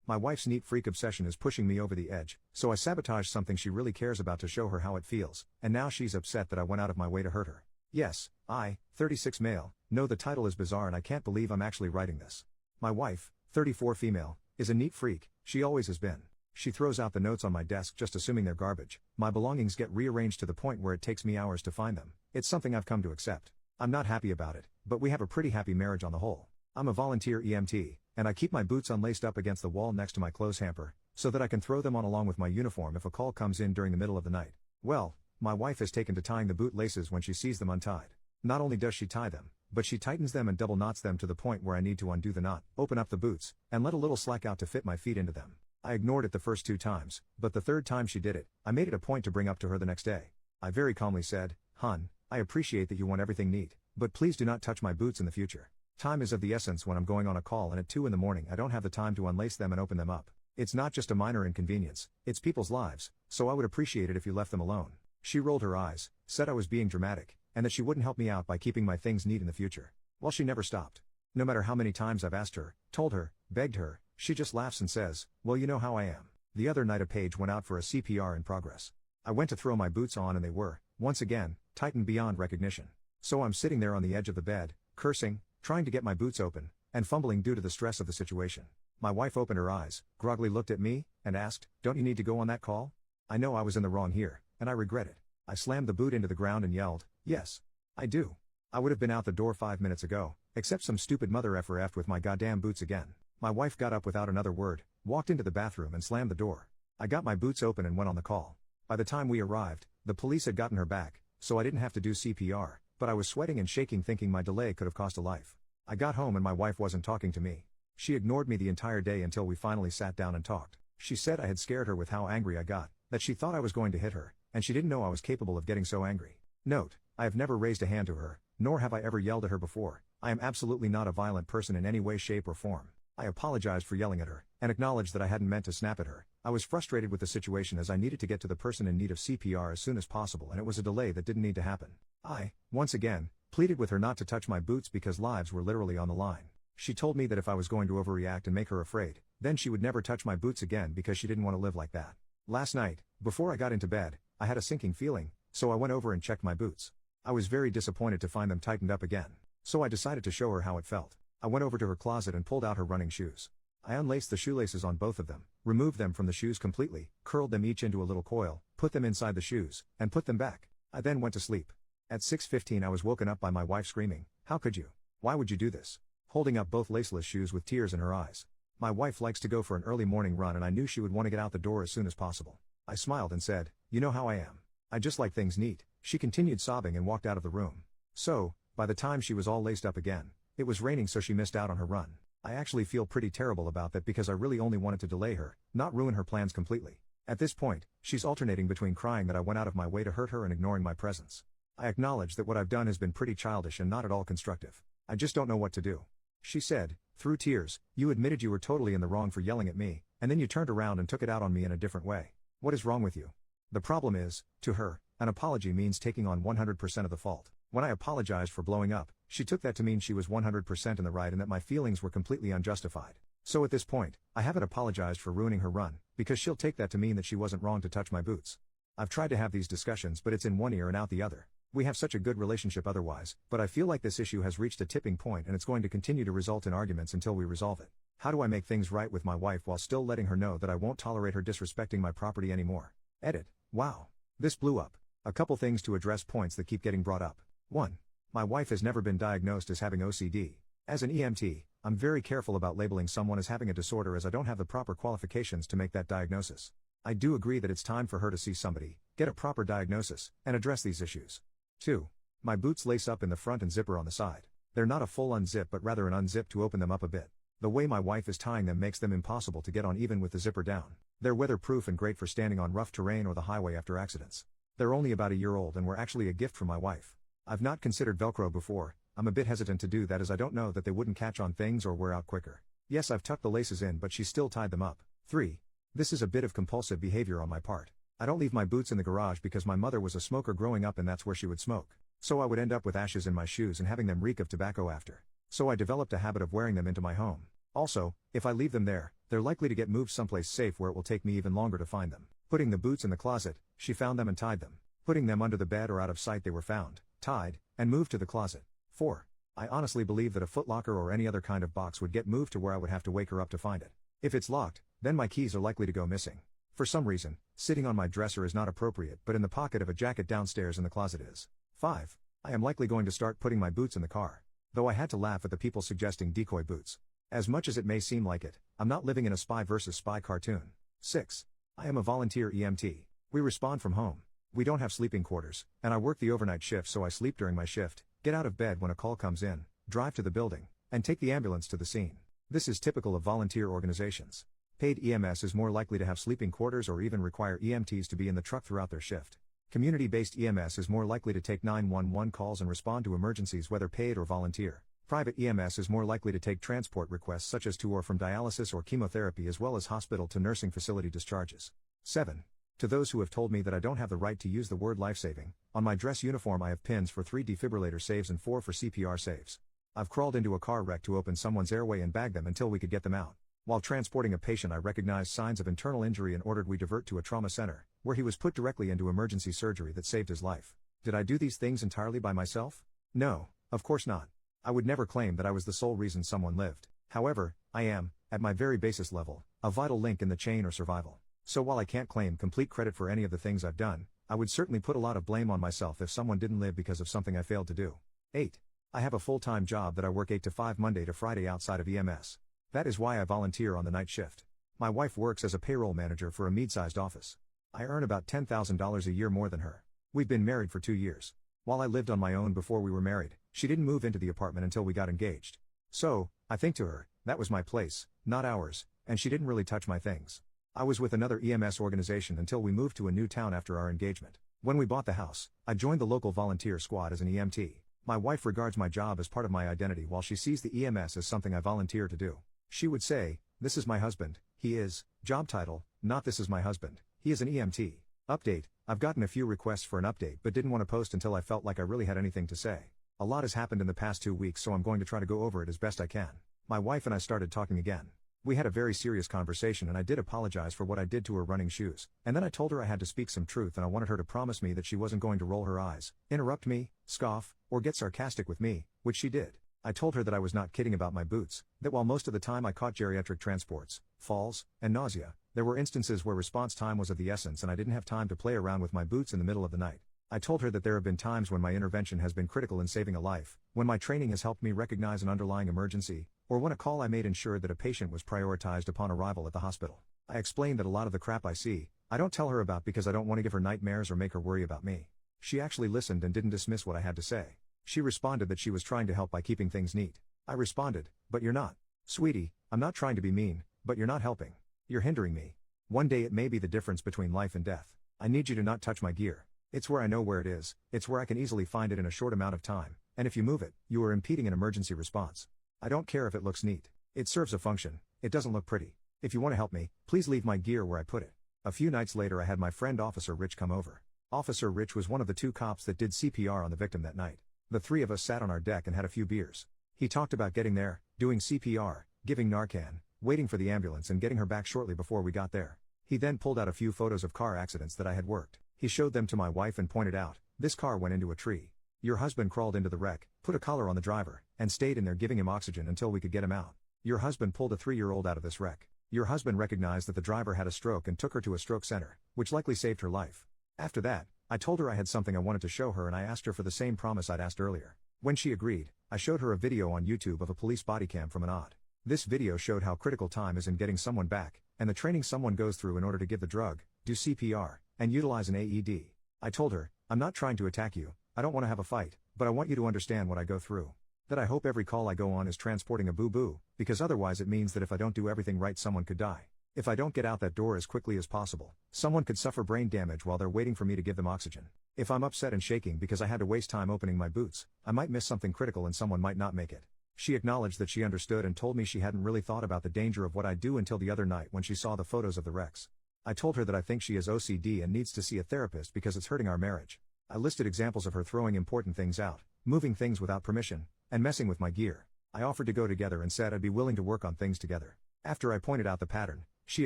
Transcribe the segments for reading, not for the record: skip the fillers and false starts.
My wife's neat freak obsession is pushing me over the edge, so I sabotaged something she really cares about to show her how it feels, and now she's upset that I went out of my way to hurt her. Yes, I, 36 male, know the title is bizarre and I can't believe I'm actually writing this. My wife, 34 female, is a neat freak, she always has been. She throws out the notes on my desk just assuming they're garbage. My belongings get rearranged to the point where it takes me hours to find them. It's something I've come to accept. I'm not happy about it, but we have a pretty happy marriage on the whole. I'm a volunteer EMT, and I keep my boots unlaced up against the wall next to my clothes hamper, so that I can throw them on along with my uniform if a call comes in during the middle of the night. Well, my wife has taken to tying the boot laces when she sees them untied. Not only does she tie them, but she tightens them and double knots them to the point where I need to undo the knot, open up the boots, and let a little slack out to fit my feet into them. I ignored it the first 2 times, but the 3rd time she did it, I made it a point to bring up to her the next day. I very calmly said, "Hun, I appreciate that you want everything neat, but please do not touch my boots in the future. Time is of the essence when I'm going on a call and at 2 in the morning I don't have the time to unlace them and open them up. It's not just a minor inconvenience, it's people's lives, so I would appreciate it if you left them alone." She rolled her eyes, said I was being dramatic, and that she wouldn't help me out by keeping my things neat in the future. Well, she never stopped. No matter how many times I've asked her, told her, begged her, she just laughs and says, "Well, you know how I am." The other night a page went out for a CPR in progress. I went to throw my boots on and they were, once again, tightened beyond recognition. So I'm sitting there on the edge of the bed, cursing, trying to get my boots open, and fumbling due to the stress of the situation. My wife opened her eyes, groggily looked at me, and asked, "Don't you need to go on that call?" I know I was in the wrong here, and I regret it. I slammed the boot into the ground and yelled, "Yes, I do. I would have been out the door 5 minutes ago, except some stupid mother effer effed with my goddamn boots again." My wife got up without another word, walked into the bathroom and slammed the door. I got my boots open and went on the call. By the time we arrived, the police had gotten her back, so I didn't have to do CPR, but I was sweating and shaking thinking my delay could have cost a life. I got home and my wife wasn't talking to me. She ignored me the entire day until we finally sat down and talked. She said I had scared her with how angry I got, that she thought I was going to hit her, and she didn't know I was capable of getting so angry. Note, I have never raised a hand to her, nor have I ever yelled at her before. I am absolutely not a violent person in any way, shape or form. I apologized for yelling at her, and acknowledged that I hadn't meant to snap at her. I was frustrated with the situation as I needed to get to the person in need of CPR as soon as possible and it was a delay that didn't need to happen. I, once again, pleaded with her not to touch my boots because lives were literally on the line. She told me that if I was going to overreact and make her afraid, then she would never touch my boots again because she didn't want to live like that. Last night, before I got into bed, I had a sinking feeling, so I went over and checked my boots. I was very disappointed to find them tightened up again, so I decided to show her how it felt. I went over to her closet and pulled out her running shoes. I unlaced the shoelaces on both of them, removed them from the shoes completely, curled them each into a little coil, put them inside the shoes, and put them back. I then went to sleep. At 6:15 I was woken up by my wife screaming, "How could you? Why would you do this?" holding up both laceless shoes with tears in her eyes. My wife likes to go for an early morning run and I knew she would want to get out the door as soon as possible. I smiled and said, "You know how I am. I just like things neat." She continued sobbing and walked out of the room. So, by the time she was all laced up again, it was raining so she missed out on her run. I actually feel pretty terrible about that because I really only wanted to delay her, not ruin her plans completely. At this point, she's alternating between crying that I went out of my way to hurt her and ignoring my presence. I acknowledge that what I've done has been pretty childish and not at all constructive. I just don't know what to do. She said, through tears, "You admitted you were totally in the wrong for yelling at me, and then you turned around and took it out on me in a different way. What is wrong with you?" The problem is, to her, an apology means taking on 100% of the fault. When I apologized for blowing up, she took that to mean she was 100% in the right and that my feelings were completely unjustified. So at this point, I haven't apologized for ruining her run, because she'll take that to mean that she wasn't wrong to touch my boots. I've tried to have these discussions but it's in one ear and out the other. We have such a good relationship otherwise, but I feel like this issue has reached a tipping point and it's going to continue to result in arguments until we resolve it. How do I make things right with my wife while still letting her know that I won't tolerate her disrespecting my property anymore? Edit. Wow. This blew up. A couple things to address points that keep getting brought up. 1. My wife has never been diagnosed as having OCD. As an EMT, I'm very careful about labeling someone as having a disorder as I don't have the proper qualifications to make that diagnosis. I do agree that it's time for her to see somebody, get a proper diagnosis, and address these issues. 2. My boots lace up in the front and zipper on the side. They're not a full unzip but rather an unzip to open them up a bit. The way my wife is tying them makes them impossible to get on even with the zipper down. They're weatherproof and great for standing on rough terrain or the highway after accidents. They're only about a year old and were actually a gift from my wife. I've not considered Velcro before. I'm a bit hesitant to do that as I don't know that they wouldn't catch on things or wear out quicker. Yes, I've tucked the laces in but she still tied them up. 3. This is a bit of compulsive behavior on my part. I don't leave my boots in the garage because my mother was a smoker growing up and that's where she would smoke. So I would end up with ashes in my shoes and having them reek of tobacco after. So I developed a habit of wearing them into my home. Also, if I leave them there, they're likely to get moved someplace safe where it will take me even longer to find them. Putting the boots in the closet, she found them and tied them. Putting them under the bed or out of sight, they were found, tied, and moved to the closet. 4. I honestly believe that a footlocker or any other kind of box would get moved to where I would have to wake her up to find it. If it's locked, then my keys are likely to go missing. For some reason, sitting on my dresser is not appropriate, but in the pocket of a jacket downstairs in the closet is. 5. I am likely going to start putting my boots in the car. Though I had to laugh at the people suggesting decoy boots. As much as it may seem like it, I'm not living in a spy versus spy cartoon. 6. I am a volunteer EMT. We respond from home. We don't have sleeping quarters, and I work the overnight shift, so I sleep during my shift, get out of bed when a call comes in, drive to the building, and take the ambulance to the scene. This is typical of volunteer organizations. Paid EMS is more likely to have sleeping quarters or even require EMTs to be in the truck throughout their shift. Community-based EMS is more likely to take 911 calls and respond to emergencies whether paid or volunteer. Private EMS is more likely to take transport requests such as to or from dialysis or chemotherapy as well as hospital to nursing facility discharges. 7. To those who have told me that I don't have the right to use the word life-saving, on my dress uniform I have pins for 3 defibrillator saves and 4 for CPR saves. I've crawled into a car wreck to open someone's airway and bag them until we could get them out. While transporting a patient, I recognized signs of internal injury and ordered we divert to a trauma center, where he was put directly into emergency surgery that saved his life. Did I do these things entirely by myself? No, of course not. I would never claim that I was the sole reason someone lived. However, I am, at my very basis level, a vital link in the chain or survival. So while I can't claim complete credit for any of the things I've done, I would certainly put a lot of blame on myself if someone didn't live because of something I failed to do. 8. I have a full-time job that I work 8 to 5 Monday to Friday outside of EMS. That is why I volunteer on the night shift. My wife works as a payroll manager for a mid-sized office. I earn about $10,000 a year more than her. We've been married for 2 years. While I lived on my own before we were married, she didn't move into the apartment until we got engaged. So, I think to her, that was my place, not ours, and she didn't really touch my things. I was with another EMS organization until we moved to a new town after our engagement. When we bought the house, I joined the local volunteer squad as an EMT. My wife regards my job as part of my identity while she sees the EMS as something I volunteer to do. She would say, "This is my husband, he is," job title, not "This is my husband, he is an EMT." Update, I've gotten a few requests for an update but didn't want to post until I felt like I really had anything to say. A lot has happened in the past 2 weeks, so I'm going to try to go over it as best I can. My wife and I started talking again. We had a very serious conversation and I did apologize for what I did to her running shoes, and then I told her I had to speak some truth and I wanted her to promise me that she wasn't going to roll her eyes, interrupt me, scoff, or get sarcastic with me, which she did. I told her that I was not kidding about my boots, that while most of the time I caught geriatric transports, falls, and nausea, there were instances where response time was of the essence and I didn't have time to play around with my boots in the middle of the night. I told her that there have been times when my intervention has been critical in saving a life, when my training has helped me recognize an underlying emergency, or when a call I made ensured that a patient was prioritized upon arrival at the hospital. I explained that a lot of the crap I see, I don't tell her about because I don't want to give her nightmares or make her worry about me. She actually listened and didn't dismiss what I had to say. She responded that she was trying to help by keeping things neat. I responded, "But you're not. Sweetie, I'm not trying to be mean, but you're not helping. You're hindering me. One day it may be the difference between life and death. I need you to not touch my gear. It's where I know where it is, it's where I can easily find it in a short amount of time, and if you move it, you are impeding an emergency response. I don't care if it looks neat. It serves a function, it doesn't look pretty. If you want to help me, please leave my gear where I put it." A few nights later I had my friend Officer Rich come over. Officer Rich was one of the 2 cops that did CPR on the victim that night. The 3 of us sat on our deck and had a few beers. He talked about getting there, doing CPR, giving Narcan, waiting for the ambulance and getting her back shortly before we got there. He then pulled out a few photos of car accidents that I had worked. He showed them to my wife and pointed out, "This car went into a tree. Your husband crawled into the wreck, put a collar on the driver, and stayed in there giving him oxygen until we could get him out. Your husband pulled a 3-year-old out of this wreck. Your husband recognized that the driver had a stroke and took her to a stroke center, which likely saved her life." After that, I told her I had something I wanted to show her and I asked her for the same promise I'd asked earlier. When she agreed, I showed her a video on YouTube of a police body cam from an odd. This video showed how critical time is in getting someone back, and the training someone goes through in order to give the drug, do CPR, and utilize an AED. I told her, "I'm not trying to attack you, I don't want to have a fight, but I want you to understand what I go through. That I hope every call I go on is transporting a boo-boo, because otherwise it means that if I don't do everything right someone could die. If I don't get out that door as quickly as possible, someone could suffer brain damage while they're waiting for me to give them oxygen. If I'm upset and shaking because I had to waste time opening my boots, I might miss something critical and someone might not make it." She acknowledged that she understood and told me she hadn't really thought about the danger of what I do until the other night when she saw the photos of the wrecks. I told her that I think she has OCD and needs to see a therapist because it's hurting our marriage. I listed examples of her throwing important things out, moving things without permission, and messing with my gear. I offered to go together and said I'd be willing to work on things together. After I pointed out the pattern, she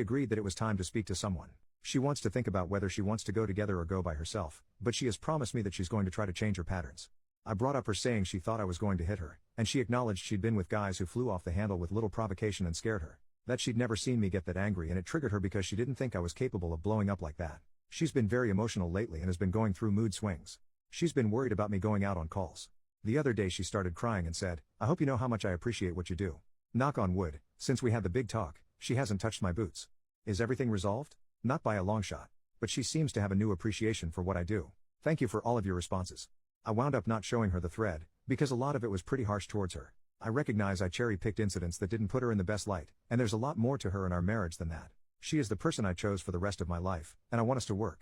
agreed that it was time to speak to someone. She wants to think about whether she wants to go together or go by herself, but she has promised me that she's going to try to change her patterns. I brought up her saying she thought I was going to hit her, and she acknowledged she'd been with guys who flew off the handle with little provocation and scared her. That she'd never seen me get that angry, and it triggered her because she didn't think I was capable of blowing up like that. She's been very emotional lately and has been going through mood swings. She's been worried about me going out on calls. The other day she started crying and said, "I hope you know how much I appreciate what you do." Knock on wood, since we had the big talk, she hasn't touched my boots. Is everything resolved? Not by a long shot. But she seems to have a new appreciation for what I do. Thank you for all of your responses. I wound up not showing her the thread, because a lot of it was pretty harsh towards her. I recognize I cherry-picked incidents that didn't put her in the best light, and there's a lot more to her in our marriage than that. She is the person I chose for the rest of my life, and I want us to work.